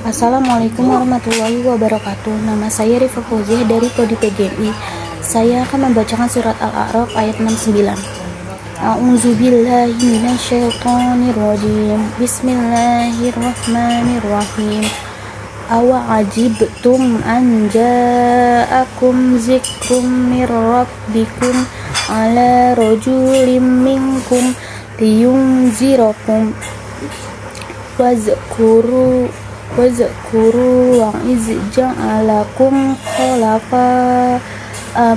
Assalamualaikum warahmatullahi wabarakatuh. Nama saya Rifa Fauziah dari Prodi PGMI. Saya akan membacakan surat Al-A'raf ayat 69. A'udzubillahi minasyaitonirrajim. Bismillahirrahmanirrahim. Awa ajibtum an ja'akum zikrum mir rabbikum ala rajulim minkum liyunzirakum wazkuru wa iz ja'alakum khalafa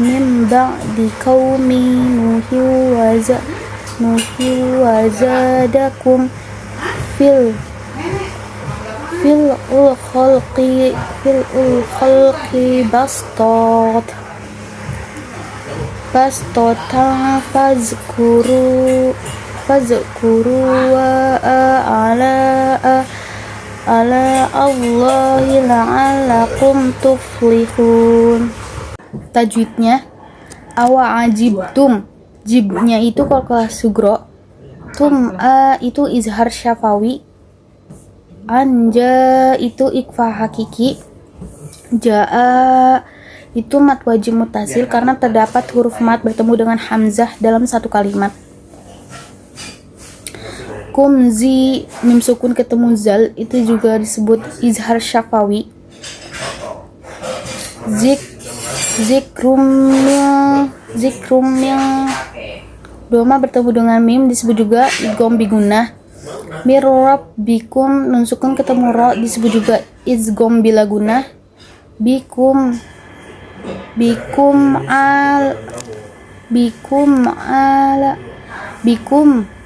min ba'di qaumi nuhi wa zadakum fil khalqi bastatan fazkuru wa ala Allahi la'allakum tuflihun. Tajwidnya awa ajibtum, jibnya itu qalqalah sugro, itu izhar syafawi, anja itu ikfa hakiki, jaa itu mat wajib mutasil karena terdapat huruf mat bertemu dengan hamzah dalam satu kalimat. Kumzi mim sukun ketemu zal itu juga disebut izhar syafawi. Zikrum yang doma bertemu dengan mim disebut juga idgham bigunah. Mir rabbikum nun sukun ketemu ro disebut juga idgham bila gunah. Bikum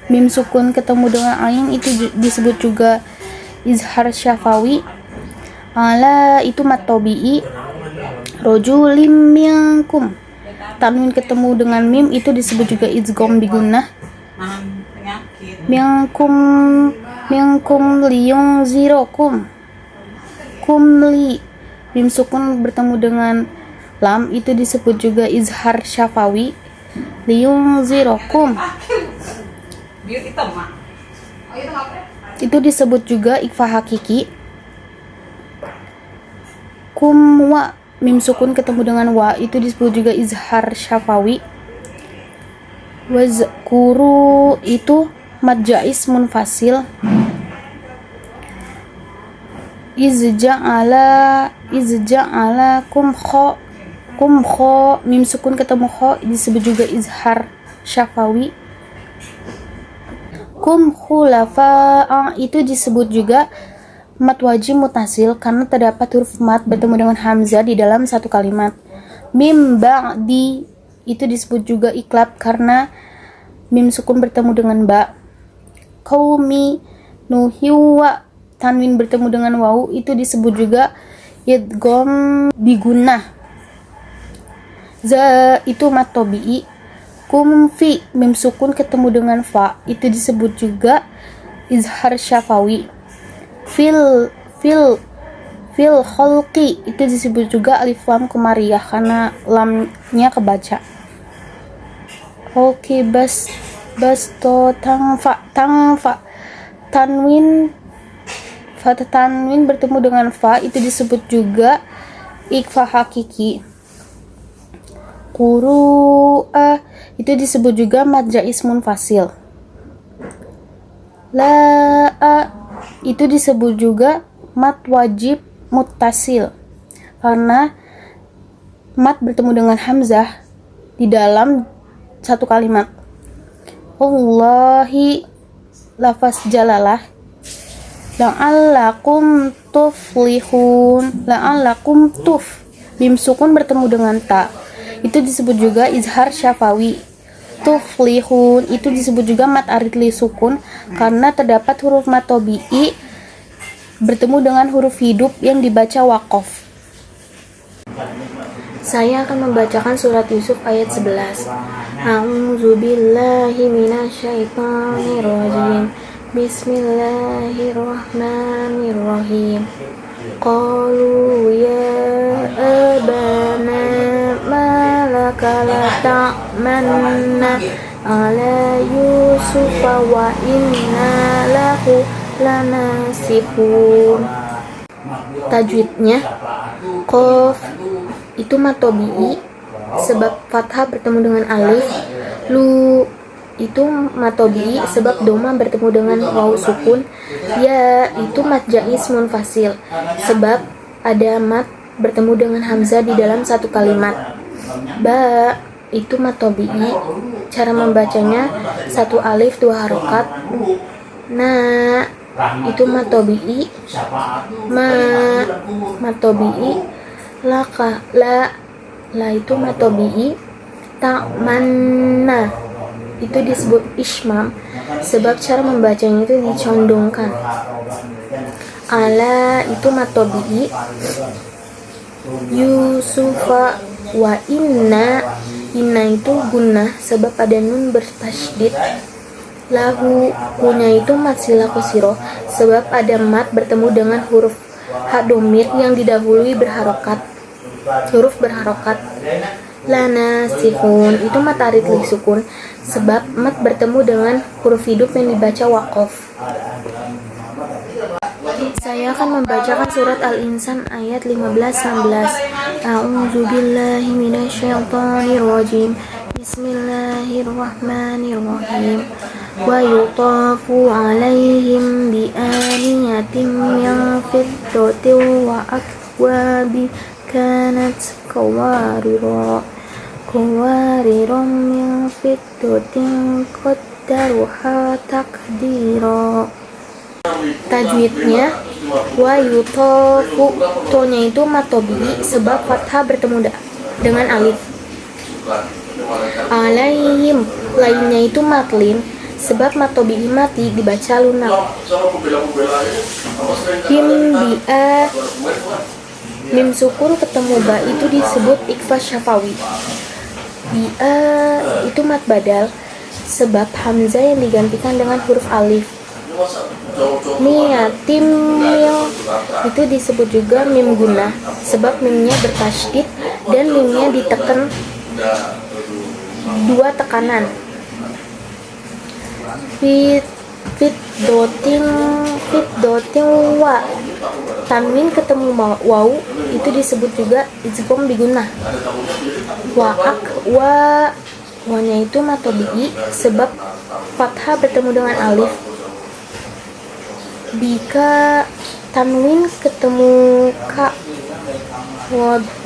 mim sukun ketemu dengan ain itu disebut juga izhar syafawi. Ala itu mat tabi'i. Rajulim minkum tanwin ketemu dengan mim itu disebut juga idgham bigunah. Minkum liyunzirakum. Kumli mim sukun bertemu dengan lam itu disebut juga izhar syafawi. Liyunzirakum itu disebut juga ikfa hakiki. Kumwa mim sukun ketemu dengan wa itu disebut juga izhar syafawi. Wazkuru itu mad jais munfasil. Izja'ala kum kho mim sukun ketemu kho disebut juga izhar syafawi. Kum khulafa itu disebut juga mat wajib mutasil karena terdapat huruf mat bertemu dengan hamzah di dalam satu kalimat. Mim ba'di itu disebut juga iklab karena mim sukun bertemu dengan ba. Qaumi nuhiwa tanwin bertemu dengan wawu itu disebut juga idgham bigunah. Za itu mat tabi'i. Kumfi mim sukun ketemu dengan fa itu disebut juga izhar syafawi. Fil khalqi itu disebut juga alif lam qamariyah karena lamnya kebaca. Khalqi basto tangfa tanwin bertemu dengan fa itu disebut juga ikfa hakiki. Quru'a itu disebut juga mad jais munfasil. La'a itu disebut juga mat wajib muttasil karena mat bertemu dengan hamzah di dalam satu kalimat. Allahi lafaz jalalah. La'allakum tuflihun. La'allakum tuf mim sukun bertemu dengan ta itu disebut juga izhar syafawi. Tuflihun itu disebut juga mat aridli sukun karena terdapat huruf mat tabi'i bertemu dengan huruf hidup yang dibaca waqaf. Saya akan membacakan surat Yusuf ayat 11. A'udzubillahi minasyaitonirrajim. Bismillahirrahmanirrahim. Qalu ya abana malaka la ta'manna ala Yusufa wa inna lahu lanasikun. Tajwidnya, qaf itu mad tabi'i sebab fathah bertemu dengan alif. Lu itu mad tabi'i sebab doma bertemu dengan waw sukun. Ya itu mad jaiz munfasil sebab ada mad bertemu dengan hamzah di dalam satu kalimat. Ba itu mad tabi'i, cara membacanya satu alif dua harokat. Na itu mad tabi'i. Mad tabi'i. La itu mad tabi'i. Ta'manna itu disebut ismam sebab cara membacanya itu dicondongkan. Ala itu mad tabi'i. Yusufa wa inna itu gunnah sebab ada nun bertasydid. Lahu punya itu mad sila qasiro sebab ada mad bertemu dengan huruf hadomir yang didahului huruf berharokat. Lana sifun itu mad tarid li sukun sebab mad bertemu dengan huruf hidup yang dibaca waqaf. Saya akan membacakan surat Al-Insan ayat 15-16. A'udzubillahi minasyaitonirrajim. Bismillahirrahmanirrahim. Wa yutafu 'alaihim bi aniyatin min fiddatin wa akwabi kanat qawariran min fiddatin qaddaruha taqdira. Tajwidnya, wa yutafu, to-nya itu mad tabi'i sebab fathah bertemu dengan alif. Alaihim, lainnya itu matlin sebab mad tabi'i mati dibaca lunak. Him bi'a, mim sukun ketemu ba itu disebut ikhfa syafawi. Bi'a itu mad badal sebab hamzah yang digantikan dengan huruf alif. Miyatim itu disebut juga mim gunnah sebab mimnya bertasydid dan mimnya ditekan dua tekanan. Fit doting wa, tanwin ketemu waw itu disebut juga izgham bigunnah. Wa-nya itu mad tabi'i sebab fathah bertemu dengan alif. Bika tanwin ketemu ka,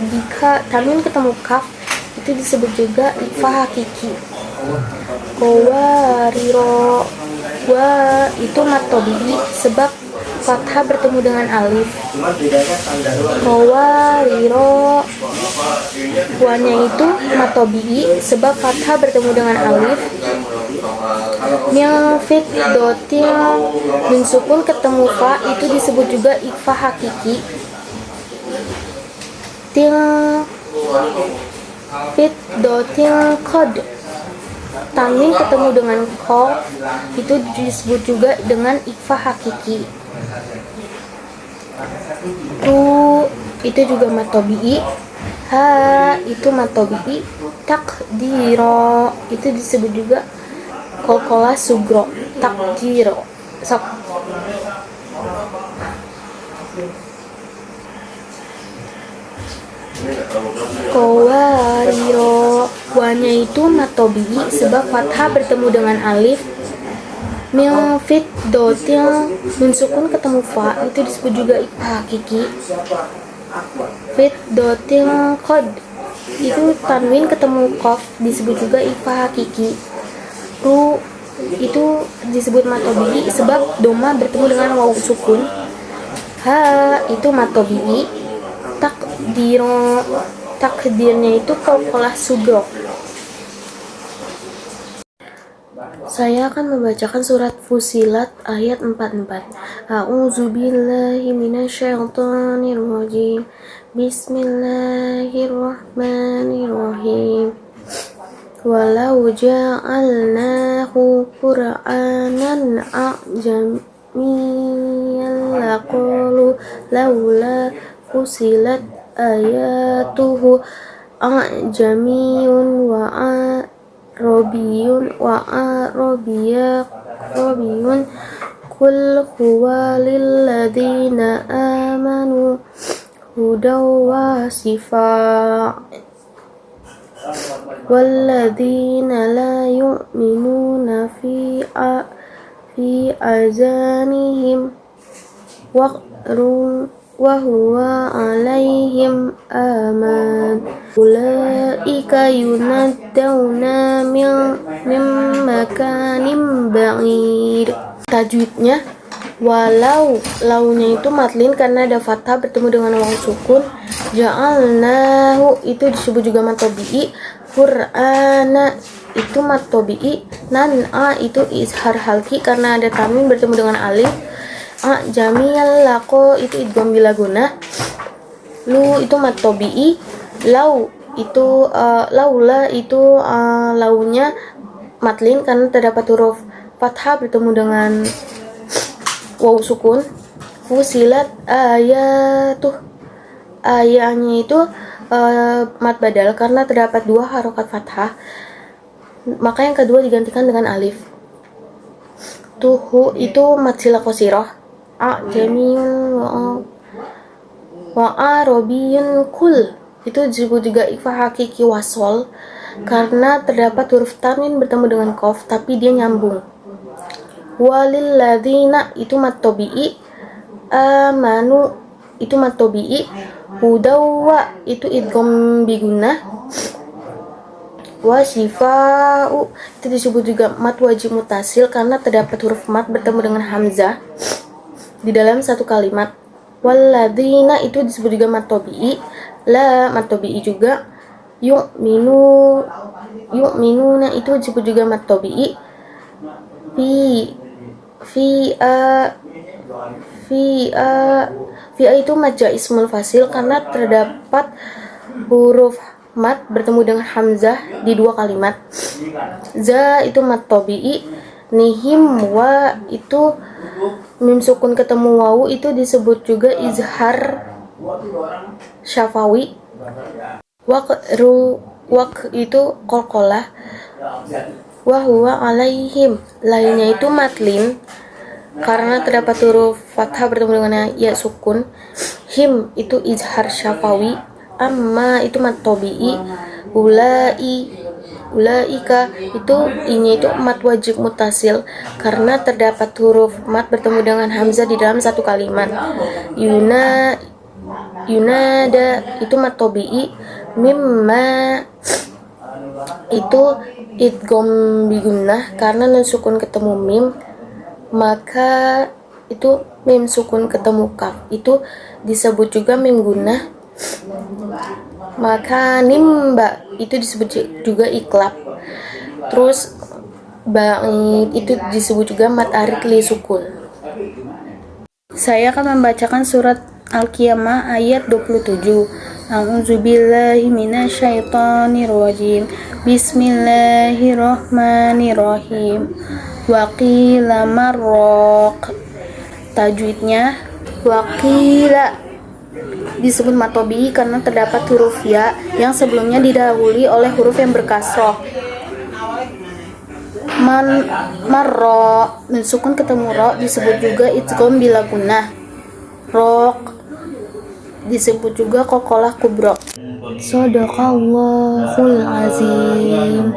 bika tanwin ketemu kaf itu disebut juga ikhfa hakiki. Qawariro, wa itu mad tabi'i sebab fathah bertemu dengan alif. Qawariro, wa-nya itu mad tabi'i sebab fathah bertemu dengan alif. Min dotin min sukun ketemu fa itu disebut juga ikhfa hakiki. Ting fit dotin qad, tanwin ketemu dengan qaf itu disebut juga dengan ikhfa hakiki. Tu itu juga mad tabi'i. Ha itu mad tabi'i. Takdiro itu disebut juga qalqalah sugro. Takdiro sok. Qawariro, wa-nya itu mad tabi'i sebab fathah bertemu dengan alif. Min dotin min sukun ketemu fa itu disebut juga ikhfa hakiki. Fit dotin qad itu tanwin ketemu qaf disebut juga ikhfa hakiki. Ru itu disebut mad tabi'i sebab doma bertemu dengan waw sukun. Ha itu mad tabi'i. Takdirnya itu qalqalah sugro. Saya akan membacakan surat Fussilat ayat 44. A'udzubillahi minasyaitonirrajim. Bismillahirrahmanirrahim. Walau ja'alnahu Qur'anan a'jamiyyan laqalu laula fussilat ayatuhu a'jamiyyun wa arabiyyun Qul huwa lilladzina amanu hudaw wa shifaa walladzina la yu'minuna fi azanihim waqrun wa huwa alaihim aman ulaika yunaddawna min makanim ba'id. Tajwidnya, walau launya itu matlin karena ada fathah bertemu dengan waw sukun. Ja'alnahu itu disebut juga mad tabi'i. Qur'ana itu mad tabi'i. Nan'a itu izhar halki karena ada tanwin bertemu dengan alif. Jamiyal laqo itu idgham bila gunnah. Lu itu mad tabi'i. Lau itu laula itu launya matlin karena terdapat huruf fathah bertemu dengan waw sukun. Fusilat ayatnya itu mad badal karena terdapat dua harokat fathah, maka yang kedua digantikan dengan alif. Tuhu itu mad sila qasirah. Jamiyun wa arabiyun kul itu disebut juga ikhfa hakiki wasol karena terdapat huruf tanwin bertemu dengan qaf tapi dia nyambung. Walil ladzina itu mad tabi'i. Amanu itu mad tabi'i. Hudawa itu idgham bigunnah. Wa shifa'u itu disebut juga mad wajib mutasil karena terdapat huruf mad bertemu dengan hamzah di dalam satu kalimat. Walladzina itu disebut juga mad tabi'i. La mad tabi'i juga. Yu'minuna itu disebut juga mad tabi'i. Fi itu mad ismul fasil karena terdapat huruf mad bertemu dengan hamzah di dua kalimat. Za itu mad tabi'i. Nihim wa itu mim sukun ketemu wawu itu disebut juga izhar syafawi. Waq itu qalqalah. Wa huwa alaihim lainnya itu matlin karena terdapat huruf fathah bertemu dengan ya sukun. Him itu izhar syafawi. Amma itu mad tabi'i. Ulaika itu inya itu mad wajib mutasil karena terdapat huruf mad bertemu dengan hamzah di dalam satu kalimat. Yunada itu mad tabi'i. Mimma itu idgham bigunnah karena nun sukun ketemu mim, maka itu mim sukun ketemu kaf itu disebut juga mim gunnah. Maka nimba itu disebut juga iklab. Terus ba'id itu disebut juga mad arid li sukun. Saya akan membacakan surat Al-Qiyamah ayat 27. A'udzubillahi minasyaitonirrajim. Bismillahirrahmanirrahim. Waqila marraq. Tajwidnya, waqila disebut mad tabi'i karena terdapat huruf ya yang sebelumnya didahului oleh huruf yang berkasroh. Marra dan sukun ketemu ro disebut juga idgham bila gunnah. Raq disebut juga qalqalah kubra. Shadaqallahul azim.